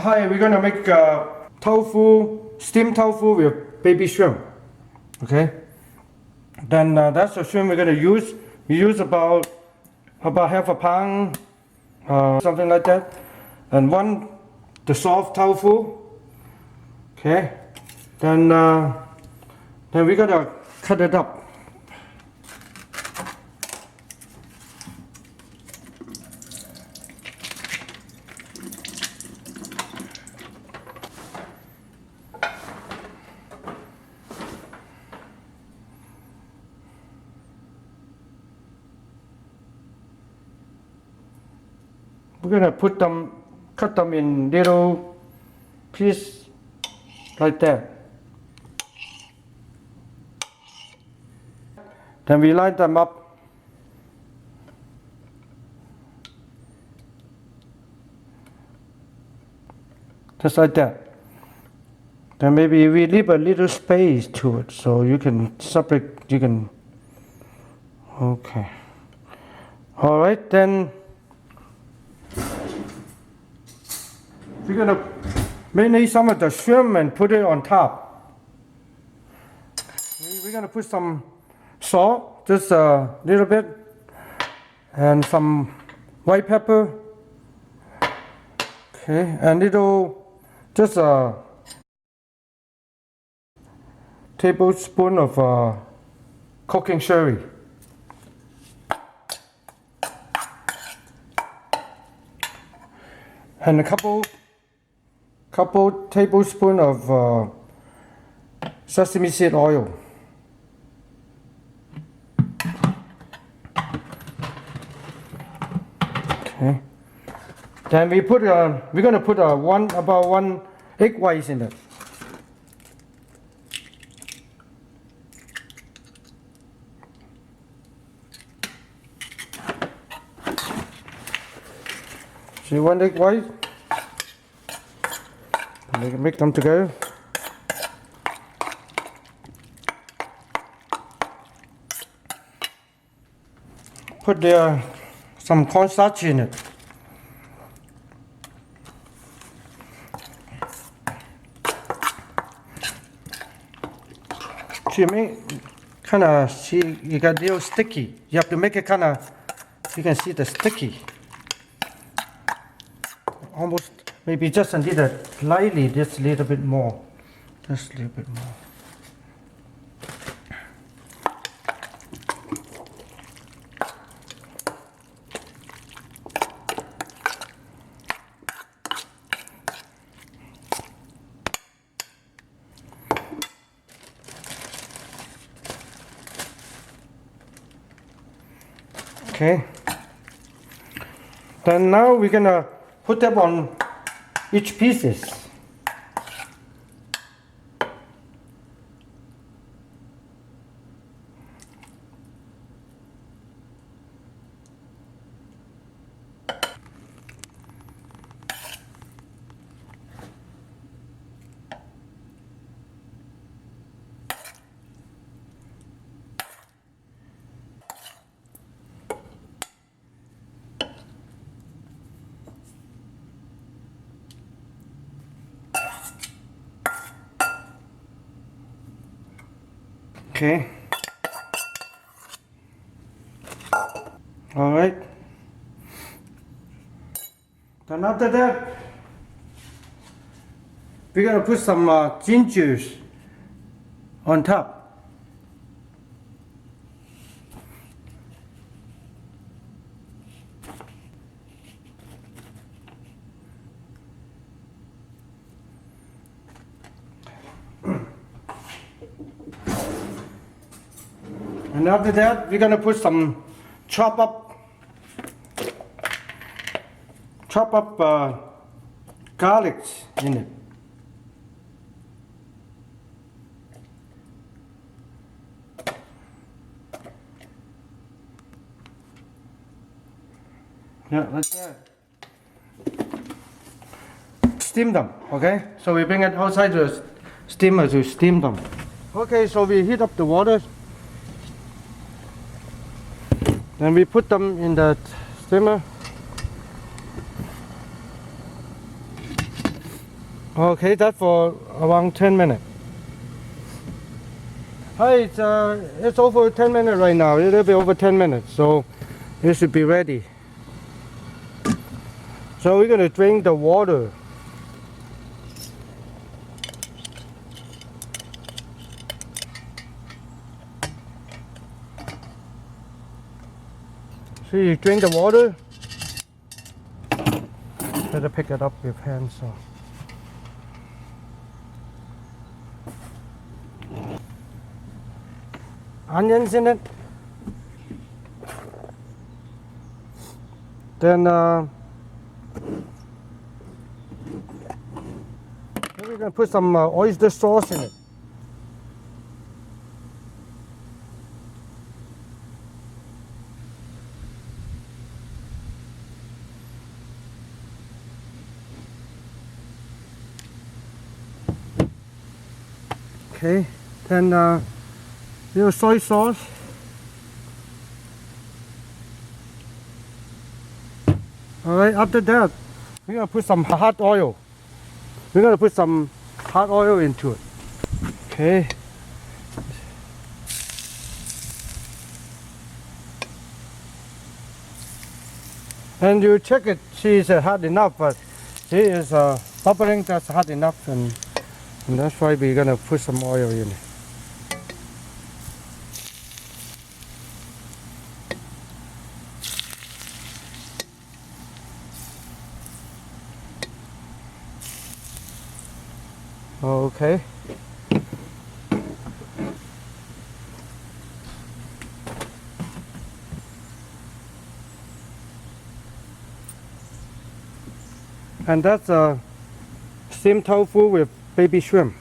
Hi, we're gonna make tofu, steamed tofu with baby shrimp. Okay. Then that's the shrimp we're gonna use. We use about half a pound, something like that, and the soft tofu. Okay. Then we gotta cut it up. We're gonna cut them in little pieces like that. Then we line them up. Just like that. Then maybe we leave a little space to it so you can separate, okay. Alright, then we're gonna marinate some of the shrimp and put it on top. We're gonna put some salt, just a little bit, and some white pepper. Okay, and just a tablespoon of cooking sherry. And a couple tablespoons of sesame seed oil. Okay. Then we're gonna put about one egg white in it. See, one egg white. Mix them together. Put some cornstarch in it. See, you got a little sticky. You have to make it you can see the sticky. Almost, maybe just a little, lightly, just a little bit more. Just a little bit more. Okay. Then now we're gonna put them on each pieces. Okay. All right. Then after that, we're gonna put some ginger on top. And after that, we're gonna put some chop up garlic in it. Yeah, like that. Steam them, okay? So we bring it outside the steamer to steam them. Okay, so we heat up the water. Then we put them in the steamer. Okay, that's for around 10 minutes. Hi, it's over 10 minutes right now. It'll be over 10 minutes, so it should be ready. So we're gonna drain the water. So you drain the water. Better pick it up with hands. So. Onions in it. Then we're gonna put some oyster sauce in it. Okay, then little soy sauce. Alright, after that, we're gonna put some hot oil. We're gonna put some hot oil into it. Okay. And you check it, see it's hot enough, but see it's bubbling, that's hot enough, and that's why we're gonna put some oil in it. Okay. And that's steamed tofu with baby shrimp.